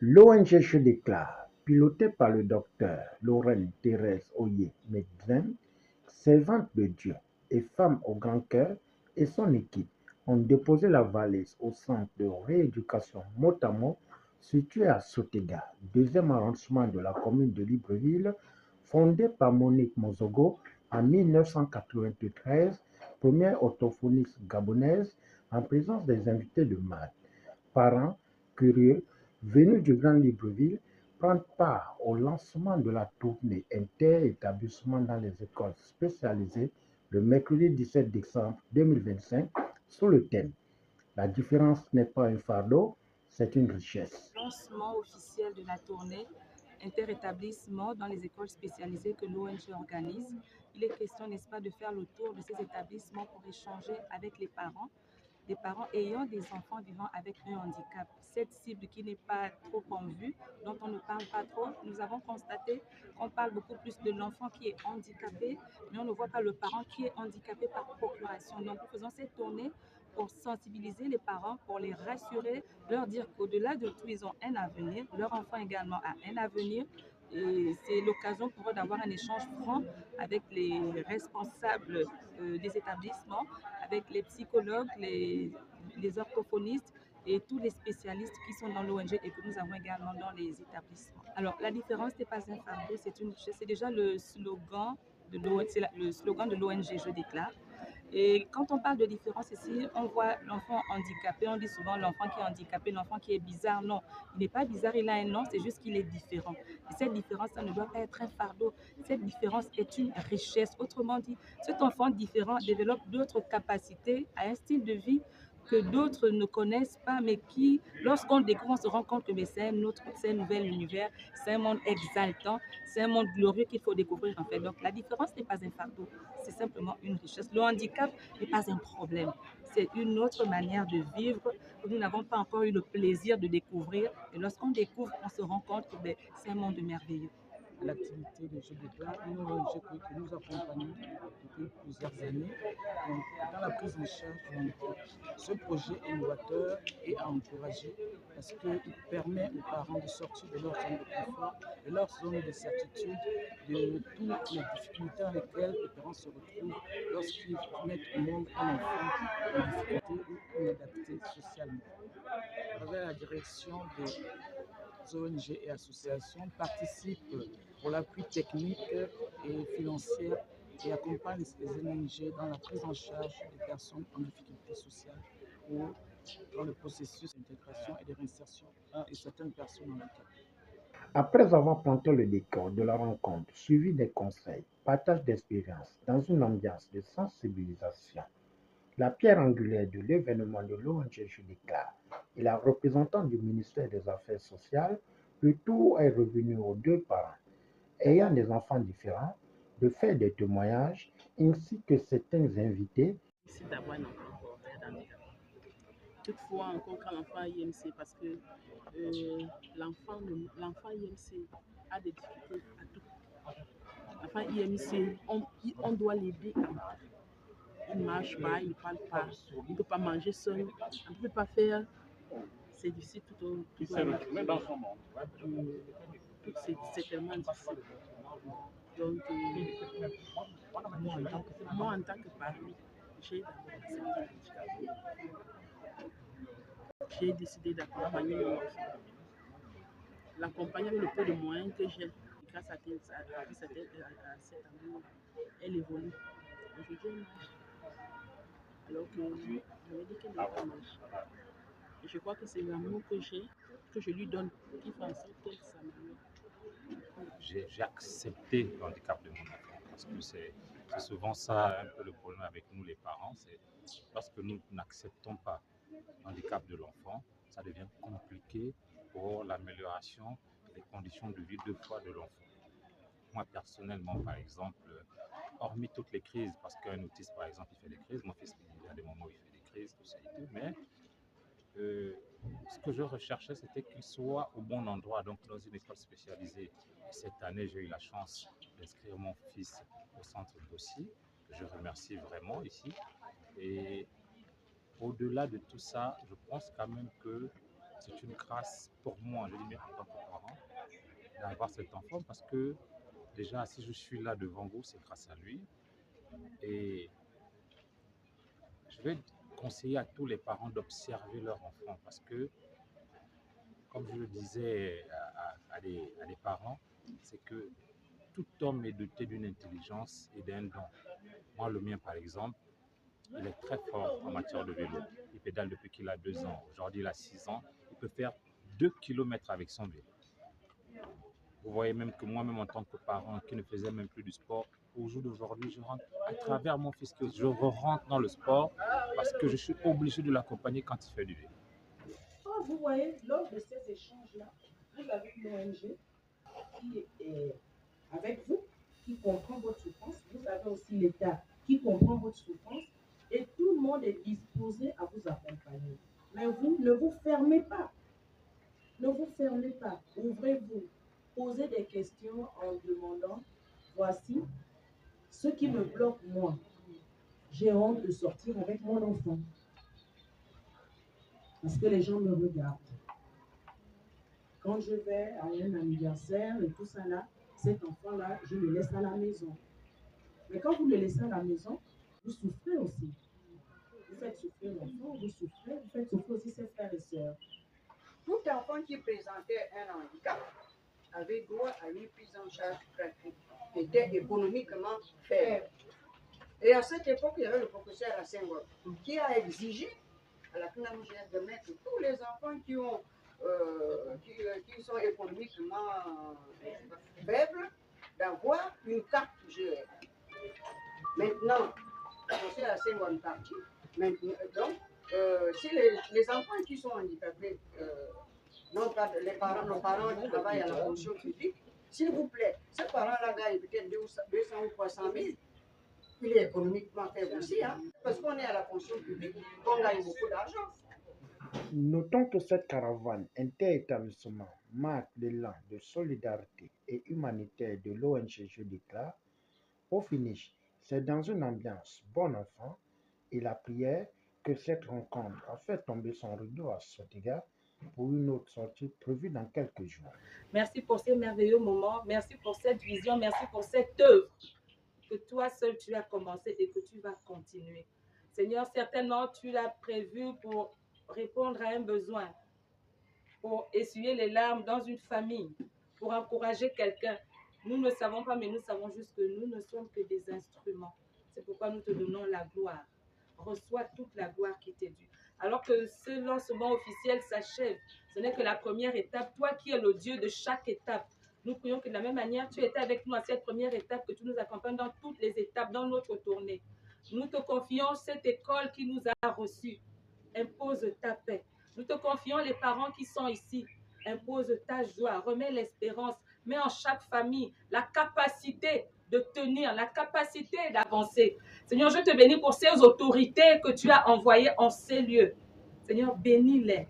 L'ONG Je déclare, pilotée par le docteur Lorraine Thérèse Oye, médecin, servante de Dieu et femme au grand cœur, et son équipe ont déposé la valise au centre de rééducation Motamo, situé à Sotega, deuxième arrondissement de la commune de Libreville, fondé par Monique Mozogo en 1993, première orthophoniste gabonaise, en présence des invités de marque. Parents curieux venus du Grand Libreville prennent part au lancement de la tournée inter-établissement dans les écoles spécialisées le mercredi 17 décembre 2025 sous le thème La différence n'est pas un fardeau, c'est une richesse. Lancement officiel de la tournée interétablissement dans les écoles spécialisées que l'ONG organise. Il est question, n'est-ce pas, de faire le tour de ces établissements pour échanger avec les parents, des parents ayant des enfants vivant avec un handicap. Cette cible qui n'est pas trop en vue, dont on ne parle pas trop, nous avons constaté qu'on parle beaucoup plus de l'enfant qui est handicapé, mais on ne voit pas le parent qui est handicapé par procuration. Donc, nous faisons cette tournée pour sensibiliser les parents, pour les rassurer, leur dire qu'au-delà de tout, ils ont un avenir, leur enfant également a un avenir. Et c'est l'occasion pour eux d'avoir un échange franc avec les responsables des établissements, avec les psychologues, les orthophonistes et tous les spécialistes qui sont dans l'ONG et que nous avons également dans les établissements. Alors, la différence n'est pas un fardeau, c'est déjà le slogan de l'ONG Je déclare. Et quand on parle de différence ici, on voit l'enfant handicapé, on dit souvent l'enfant qui est handicapé, l'enfant qui est bizarre. Non, il n'est pas bizarre, il a un nom, c'est juste qu'il est différent. Et cette différence, ça ne doit pas être un fardeau. Cette différence est une richesse. Autrement dit, cet enfant différent développe d'autres capacités, à un style de vie que d'autres ne connaissent pas, mais qui, lorsqu'on découvre, on se rend compte que c'est un nouvel univers, c'est un monde exaltant, c'est un monde glorieux qu'il faut découvrir en fait. Donc la différence n'est pas un fardeau, c'est simplement une richesse. Le handicap n'est pas un problème, c'est une autre manière de vivre que nous n'avons pas encore eu le plaisir de découvrir. Et lorsqu'on découvre, on se rend compte que c'est un monde merveilleux. L'activité de Je déclare, une ONG que nous accompagnons depuis plusieurs années dans la prise en charge du handicap. Ce projet est innovateur et à encourager parce qu'il permet aux parents de sortir de leur zone de confort, de leur zone de certitude, de toutes les difficultés dans lesquelles les parents se retrouvent lorsqu'ils mettent au monde un enfant en difficulté ou inadapté socialement. Avec la direction des ONG et associations participent pour l'appui technique et financier et accompagnent les ONG dans la prise en charge des personnes en difficulté sociale ou dans le processus d'intégration et de réinsertion de certaines personnes handicapées. Après avoir planté le décor de la rencontre, suivi des conseils, partage d'expériences dans une ambiance de sensibilisation, la pierre angulaire de l'événement de l'ONG Je déclare et la représentante du ministère des Affaires sociales, le tour est revenu aux deux parents ayant des enfants différents de faire des témoignages ainsi que certains invités. Ici d'avoir un enfant porteur d'handicap. Toutefois, encore quand l'enfant a IMC, parce que l'enfant IMC a des difficultés à tout. L'enfant IMC, on doit l'aider à tout. Il ne marche pas, il ne parle pas, il ne peut pas manger seul, on ne peut pas faire. C'est difficile tout au Il se retrouvait dans son monde. c'est tellement difficile. Donc, moi, en tant que parent, j'ai d'abord accepté le handicap. J'ai décidé d'accompagner mon enfant. L'accompagner avec le peu de moyens que j'ai. Grâce à cet amour, elle évolue. Aujourd'hui, elle marche. Alors que j'avais dit qu'elle n'avait pas marché. Et je crois que c'est l'amour que j'ai, que je lui donne, qui fait en sorte qu'elle s'améliore. J'ai accepté le handicap de mon enfant parce que c'est souvent ça un peu le problème avec nous les parents, c'est lorsque nous n'acceptons pas le handicap de l'enfant, ça devient compliqué pour l'amélioration des conditions de vie de foi de l'enfant. Moi personnellement par exemple, hormis toutes les crises, parce qu'un autiste par exemple il fait des crises, mon fils il y a des moments où il fait des crises, tout ça et tout, mais ce que je recherchais, c'était qu'il soit au bon endroit, donc dans une école spécialisée. Cette année, j'ai eu la chance d'inscrire mon fils au centre Bossi, que je remercie vraiment ici. Et au-delà de tout ça, je pense quand même que c'est une grâce pour moi, je dis bien en tant que parent, d'avoir cet enfant parce que déjà, si je suis là devant vous, c'est grâce à lui. Et je vais conseiller à tous les parents d'observer leur enfant parce que, comme je le disais à des parents, c'est que tout homme est doté d'une intelligence et d'un don. Moi, le mien, par exemple, il est très fort en matière de vélo. Il pédale depuis qu'il a 2 ans. Aujourd'hui, il a 6 ans. Il peut faire 2 kilomètres avec son vélo. Vous voyez même que moi-même, en tant que parent qui ne faisait même plus du sport, au jour d'aujourd'hui, je rentre à travers mon fils, je rentre dans le sport parce que je suis obligé de l'accompagner quand il fait du vélo. Vous voyez, lors de ces échanges-là, vous avez l'ONG qui est avec vous, qui comprend votre souffrance. Vous avez aussi l'État qui comprend votre souffrance. Et tout le monde est disposé à vous accompagner. Mais vous, ne vous fermez pas. Ne vous fermez pas. Ouvrez-vous. Posez des questions en demandant, voici ce qui me bloque moi. J'ai honte de sortir avec mon enfant. Parce que les gens me regardent. Quand je vais à un anniversaire et tout ça là, cet enfant-là, je le laisse à la maison. Mais quand vous le laissez à la maison, vous souffrez aussi. Vous faites souffrir l'enfant, vous souffrez, vous faites souffrir aussi ses frères et sœurs. Tout enfant qui présentait un handicap avait droit à une prise en charge gratuite, qui était économiquement faible. Et à cette époque, il y avait le professeur Assenghor qui a exigé à la CNAMGF de mettre tous les enfants qui sont économiquement faibles d'avoir une carte GR. Maintenant, le professeur Assenghor est parti. Maintenant, donc, si les enfants qui sont handicapés, nos parents qui travaillent à la fonction publique, s'il vous plaît, ces parents-là gagnent peut-être 200 ou 300 000. Il est économiquement faible aussi, hein, parce qu'on est à la fonction publique, on gagne beaucoup d'argent. Notons que cette caravane inter-établissement marque l'élan de solidarité et humanitaire de l'ONG Je déclare. Au finish, c'est dans une ambiance bon enfant et la prière que cette rencontre a fait tomber son rideau à cet égard pour une autre sortie prévue dans quelques jours. Merci pour ces merveilleux moments, merci pour cette vision, merci pour cette œuvre que toi seul tu as commencé et que tu vas continuer. Seigneur, certainement tu l'as prévu pour répondre à un besoin, pour essuyer les larmes dans une famille, pour encourager quelqu'un. Nous ne savons pas, mais nous savons juste que nous ne sommes que des instruments. C'est pourquoi nous te donnons la gloire. Reçois toute la gloire qui t'est due. Alors que ce lancement officiel s'achève, ce n'est que la première étape. Toi qui es le Dieu de chaque étape, nous prions que de la même manière, tu étais avec nous à cette première étape, que tu nous accompagnes dans toutes les étapes, dans notre tournée. Nous te confions cette école qui nous a reçus. Impose ta paix. Nous te confions les parents qui sont ici. Impose ta joie. Remets l'espérance. Mets en chaque famille la capacité de tenir, la capacité d'avancer. Seigneur, je te bénis pour ces autorités que tu as envoyées en ces lieux. Seigneur, bénis-les.